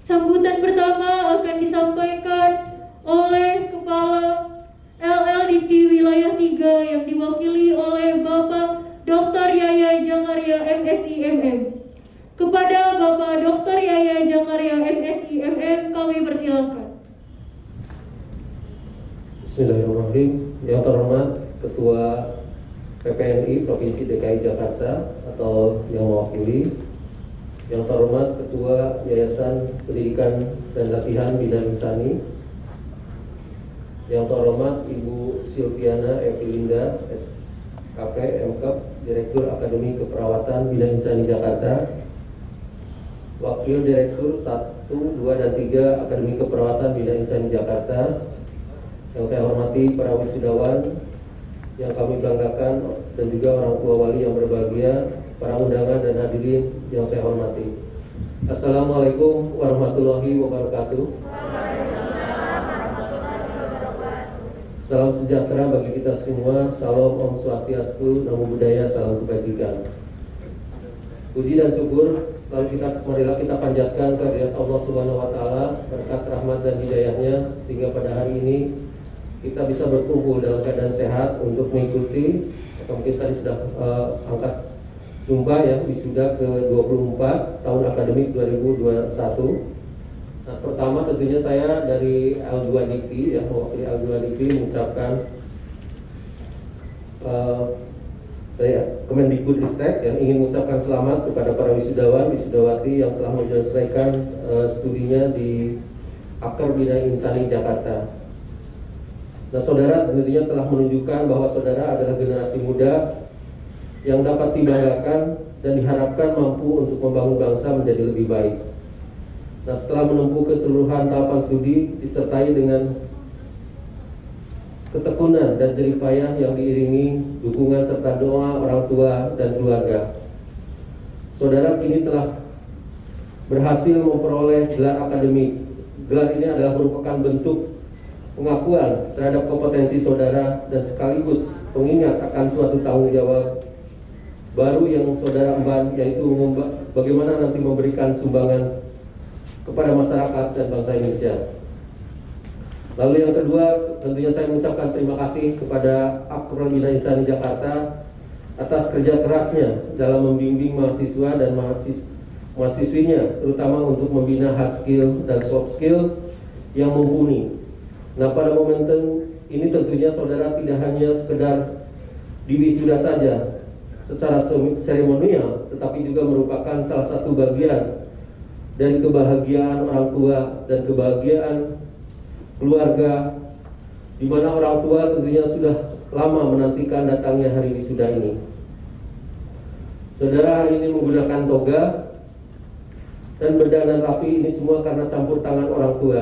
Sambutan pertama akan disampaikan oleh Kepala LLDT Wilayah 3 yang diwakili oleh Bapak Dr. Yaya Jakaria MSI MM. Kepada Bapak Dr. Yaya Jakaria MSI MM kami persilakan. Bismillahirrahmanirrahim. Yang terhormat Ketua PPNI Provinsi DKI Jakarta atau yang mewakili, yang terhormat Ketua Yayasan Pendidikan dan Latihan Bina Insani, yang terhormat Ibu Silviana Evelinda SKP MKep, Direktur Akademi Keperawatan Bina Insani Jakarta, Wakil Direktur 1, 2, dan 3 Akademi Keperawatan Bina Insani Jakarta, yang saya hormati para wisudawan yang kami banggakan, dan juga orang tua wali yang berbahagia, para undangan dan hadirin yang saya hormati. Assalamualaikum warahmatullahi wabarakatuh. Salam sejahtera bagi kita semua. Salam Om Swastiastu, Namo Buddhaya, salam kebajikan. Puji dan syukur marilah kita panjatkan kehadirat Allah Subhanahu wa taala, berkat rahmat dan hidayahnya, sehingga pada hari ini kita bisa berkumpul dalam keadaan sehat untuk mengikuti, atau kita sudah angkat jumpa ya, wisuda ke-24 tahun akademik 2021. Nah, pertama tentunya saya dari L2DIPI ya, mewakili L2DIPI mengucapkan Kemendikbudristek yang ingin mengucapkan selamat kepada para wisudawan, wisudawati yang telah menyelesaikan studinya di Akar Bina Insani Jakarta. Nah, saudara tentunya telah menunjukkan bahwa saudara adalah generasi muda yang dapat dibanggakan dan diharapkan mampu untuk membangun bangsa menjadi lebih baik. Nah, setelah menempuh keseluruhan tahapan studi disertai dengan ketekunan dan jerih payah yang diiringi dukungan serta doa orang tua dan keluarga, saudara kini telah berhasil memperoleh gelar akademik. Gelar ini adalah merupakan bentuk pengakuan terhadap kompetensi saudara dan sekaligus pengingat akan suatu tanggung jawab baru yang saudara emban, yaitu bagaimana nanti memberikan sumbangan kepada masyarakat dan bangsa Indonesia. Lalu yang kedua, tentunya saya mengucapkan terima kasih kepada Akar Bina Insani Jakarta atas kerja kerasnya dalam membimbing mahasiswa dan mahasiswinya, terutama untuk membina hard skill dan soft skill yang mumpuni. Nah, pada momentum ini tentunya saudara tidak hanya sekedar diwisuda saja secara seremonial, tetapi juga merupakan salah satu bagian dari kebahagiaan orang tua dan kebahagiaan keluarga, di mana orang tua tentunya sudah lama menantikan datangnya hari wisuda ini. Saudara hari ini menggunakan toga dan berdandan rapi, ini semua karena campur tangan orang tua.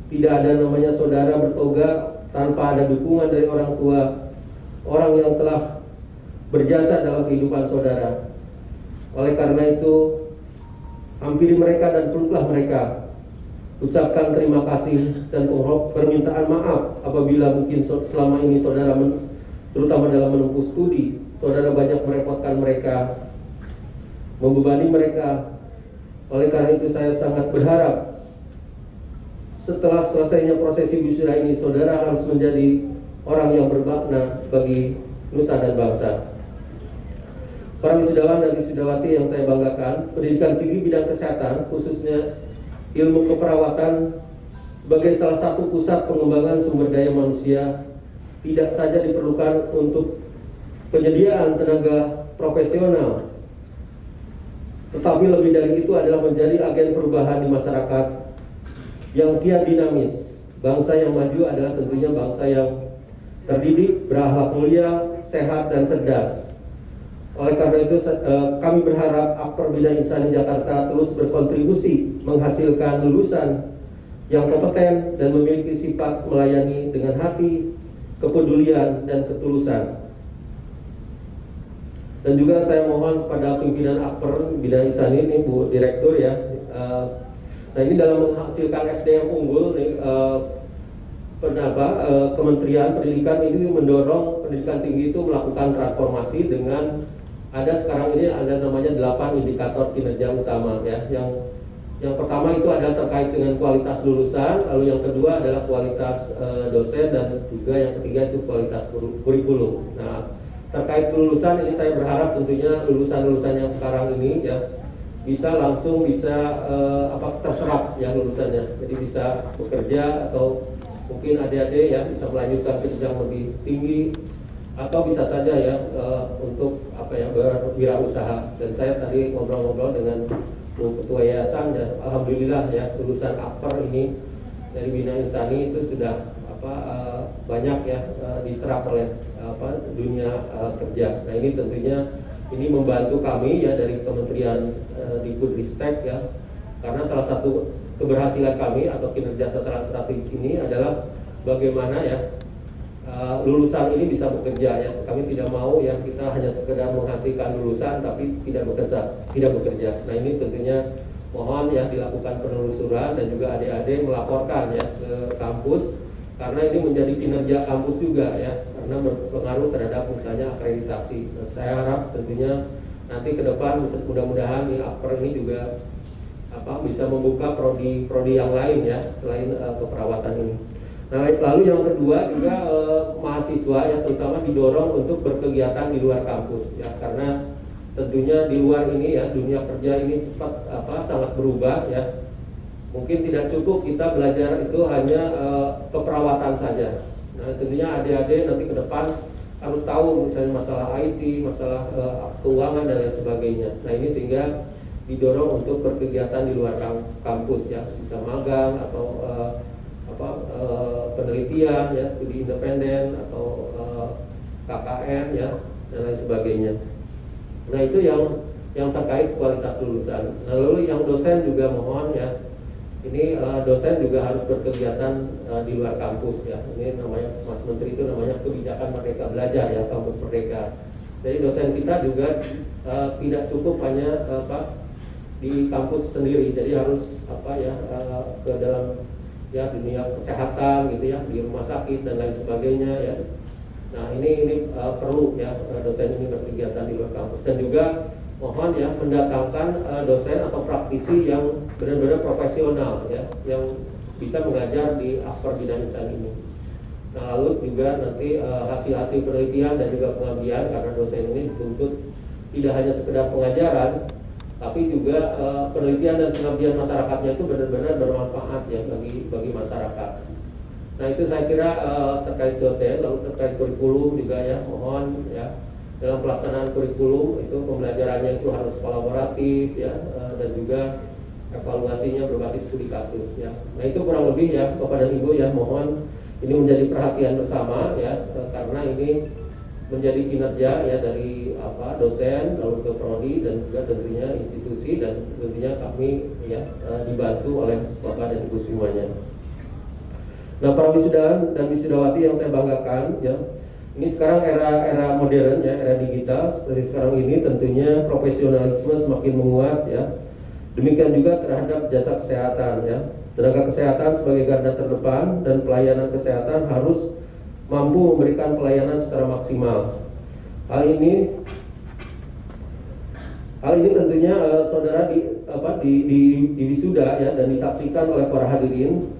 Tidak ada namanya saudara bertoga tanpa ada dukungan dari orang tua, orang yang telah berjasa dalam kehidupan saudara. Oleh karena itu, hampiri mereka dan peluklah mereka. Ucapkan terima kasih dan permintaan maaf apabila mungkin selama ini saudara, terutama dalam menempuh studi, saudara banyak merepotkan mereka, membebani mereka. Oleh karena itu saya sangat berharap setelah selesainya prosesi wisuda ini, saudara harus menjadi orang yang bermakna bagi nusa dan bangsa. Para wisudawan dan wisudawati yang saya banggakan, pendidikan tinggi bidang kesehatan, khususnya ilmu keperawatan, sebagai salah satu pusat pengembangan sumber daya manusia, tidak saja diperlukan untuk penyediaan tenaga profesional, tetapi lebih dari itu adalah menjadi agen perubahan di masyarakat yang kian dinamis. Bangsa yang maju adalah tentunya bangsa yang terdidik, berakhlak mulia, sehat, dan cerdas. Oleh karena itu kami berharap Akar Bina Insani Jakarta terus berkontribusi menghasilkan lulusan yang kompeten dan memiliki sifat melayani dengan hati, kepedulian, dan ketulusan. Dan juga saya mohon kepada pimpinan Akar Bina Insani ini, Bu Direktur ya, nah ini dalam menghasilkan SDM unggul nih, Kementerian Pendidikan ini mendorong pendidikan tinggi itu melakukan transformasi dengan ada sekarang ini ada namanya 8 indikator kinerja utama ya, yang Yang pertama itu adalah terkait dengan kualitas lulusan, lalu yang kedua adalah kualitas dosen, dan juga yang ketiga itu kualitas kurikulum. Nah, terkait kelulusan ini saya berharap tentunya lulusan-lulusan yang sekarang ini ya bisa terserap ya lulusannya, jadi bisa bekerja atau mungkin adik-adik ya bisa melanjutkan ke jenjang lebih tinggi atau bisa saja ya untuk berwirausaha. Dan saya tadi ngobrol-ngobrol dengan Bu Ketua Yayasan, dan alhamdulillah ya lulusan Akper ini dari Bina Insani itu sudah banyak ya diserap oleh dunia kerja. Nah, ini tentunya ini membantu kami ya dari Kementerian Dikbudristek ya, karena salah satu keberhasilan kami atau kinerja sasaran strategik ini adalah bagaimana ya lulusan ini bisa bekerja ya. Kami tidak mau ya kita hanya sekedar menghasilkan lulusan tapi tidak bekerja. Nah, ini tentunya mohon ya dilakukan penelusuran dan juga adik-adik melaporkan ya ke kampus, karena ini menjadi kinerja kampus juga ya, karena berpengaruh terhadap misalnya akreditasi. Nah, saya harap tentunya nanti ke depan mudah-mudahan di Akper ini juga bisa membuka prodi yang lain ya selain keperawatan ini. Nah, lalu yang kedua juga mahasiswa ya terutama didorong untuk berkegiatan di luar kampus ya, karena tentunya di luar ini ya dunia kerja ini cepat sangat berubah ya. Mungkin tidak cukup kita belajar itu hanya keperawatan saja. Nah, tentunya adik-adik nanti ke depan harus tahu misalnya masalah IT, masalah keuangan dan lain sebagainya. Nah, ini sehingga didorong untuk berkegiatan di luar kampus ya, bisa magang atau penelitian ya, studi independen atau KKN ya dan lain sebagainya. Nah, itu yang terkait kualitas lulusan. Nah, lalu yang dosen juga mohon ya, ini dosen juga harus berkegiatan di luar kampus ya. Ini namanya Mas Menteri itu namanya kebijakan Merdeka Belajar ya, kampus merdeka. Jadi dosen kita juga tidak cukup hanya di kampus sendiri, jadi harus ke dalam ya dunia kesehatan gitu ya, di rumah sakit dan lain sebagainya ya. Nah, ini perlu ya dosen ini berkegiatan di luar kampus, dan juga mohon ya mendatangkan dosen atau praktisi yang benar-benar profesional ya, yang bisa mengajar di Akper Bina Insani ini. Nah, lalu juga nanti hasil-hasil penelitian dan juga pengabdian, karena dosen ini dituntut tidak hanya sekedar pengajaran, tapi juga penelitian dan pengabdian masyarakatnya itu benar-benar bermanfaat ya bagi masyarakat. Nah, itu saya kira terkait dosen. Lalu terkait kurikulum juga ya, mohon ya dalam pelaksanaan kurikulum itu pembelajarannya itu harus kolaboratif ya, dan juga evaluasinya berbasis studi kasus ya. Nah, itu kurang lebih ya Bapak dan Ibu ya, mohon ini menjadi perhatian bersama ya, karena ini menjadi kinerja ya dari dosen lalu ke prodi dan juga tentunya institusi, dan tentunya kami ya dibantu oleh Bapak dan Ibu semuanya. Nah, para wisudawan dan wisudawati yang saya banggakan ya, ini sekarang era modern ya, era digital seperti sekarang ini, tentunya profesionalisme semakin menguat ya. Demikian juga terhadap jasa kesehatan ya. Tenaga kesehatan sebagai garda terdepan dan pelayanan kesehatan harus mampu memberikan pelayanan secara maksimal. Hal ini tentunya saudara di wisuda ya, dan disaksikan oleh para hadirin.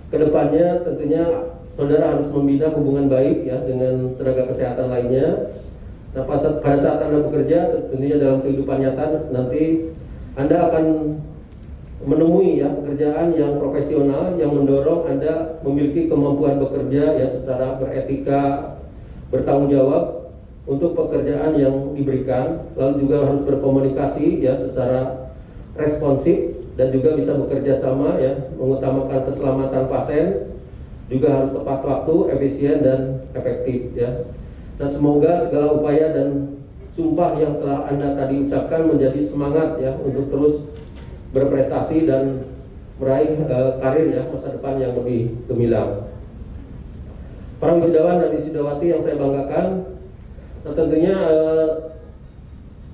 Kedepannya tentunya saudara harus membina hubungan baik ya dengan tenaga kesehatan lainnya. Nah, pada saat Anda bekerja tentunya dalam kehidupan nyata nanti Anda akan menemui ya pekerjaan yang profesional yang mendorong Anda memiliki kemampuan bekerja ya secara beretika, bertanggung jawab untuk pekerjaan yang diberikan, lalu juga harus berkomunikasi ya secara responsif dan juga bisa bekerja sama ya, mengutamakan keselamatan pasien, juga harus tepat waktu, efisien dan efektif ya. Nah, semoga segala upaya dan sumpah yang telah Anda tadi ucapkan menjadi semangat ya untuk terus berprestasi dan meraih karir ya masa depan yang lebih gemilang. Para wisudawan dan wisudawati yang saya banggakan, nah tentunya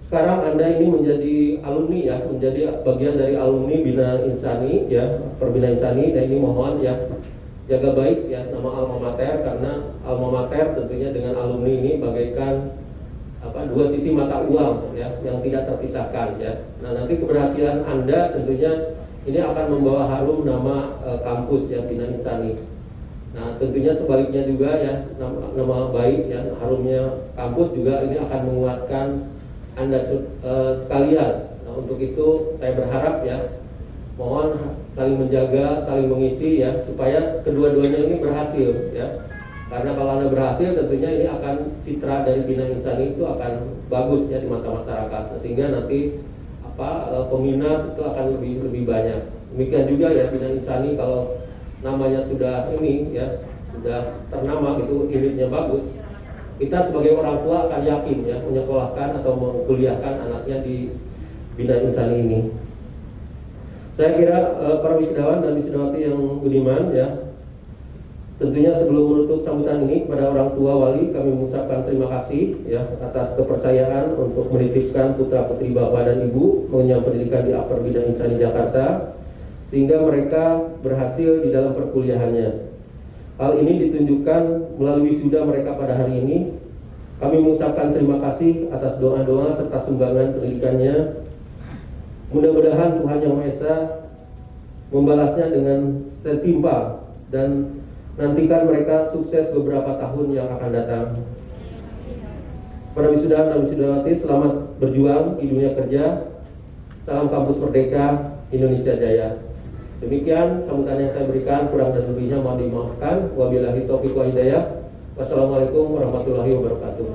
sekarang Anda ini menjadi alumni ya, menjadi bagian dari alumni Bina Insani ya, Perbina Insani. Dan ini mohon ya jaga baik ya nama alma mater, karena alma mater tentunya dengan alumni ini bagaikan dua sisi mata uang ya yang tidak terpisahkan ya. Nah, nanti keberhasilan Anda tentunya ini akan membawa harum nama kampus ya Bina Insani. Nah, tentunya sebaliknya juga ya, nama baik ya, harumnya kampus juga ini akan menguatkan Anda sekalian. Nah, untuk itu saya berharap ya, mohon saling menjaga, saling mengisi ya, supaya kedua-duanya ini berhasil ya. Karena kalau Anda berhasil, tentunya ini akan citra dari Bina Insani itu akan bagus ya di mata masyarakat. Sehingga nanti peminat itu akan lebih banyak. Demikian juga ya Bina Insani kalau namanya sudah ini ya, sudah ternama gitu, image-nya bagus. Kita sebagai orang tua akan yakin ya menyekolahkan atau mengkuliahkan anaknya di Bina Insani ini. Saya kira para wisudawan dan wisudawati yang budiman ya, tentunya sebelum menutup sambutan ini kepada orang tua wali, kami mengucapkan terima kasih ya atas kepercayaan untuk menitipkan putra putri bapak dan ibu mengenyam pendidikan di Upper Bina Insani Jakarta, sehingga mereka berhasil di dalam perkuliahannya. Hal ini ditunjukkan melalui wisuda mereka pada hari ini. Kami mengucapkan terima kasih atas doa-doa serta sumbangan pendidikannya. Mudah-mudahan Tuhan Yang Maha Esa membalasnya dengan setimpal dan nantikan mereka sukses beberapa tahun yang akan datang. Para wisudawan dan wisudawati, selamat berjuang di dunia kerja. Salam Kampus Merdeka Indonesia Jaya. Demikian sambutan yang saya berikan, kurang dan lebihnya mohon dimaafkan. Wabillahi taufiq wal hidayah. Wassalamualaikum warahmatullahi wabarakatuh.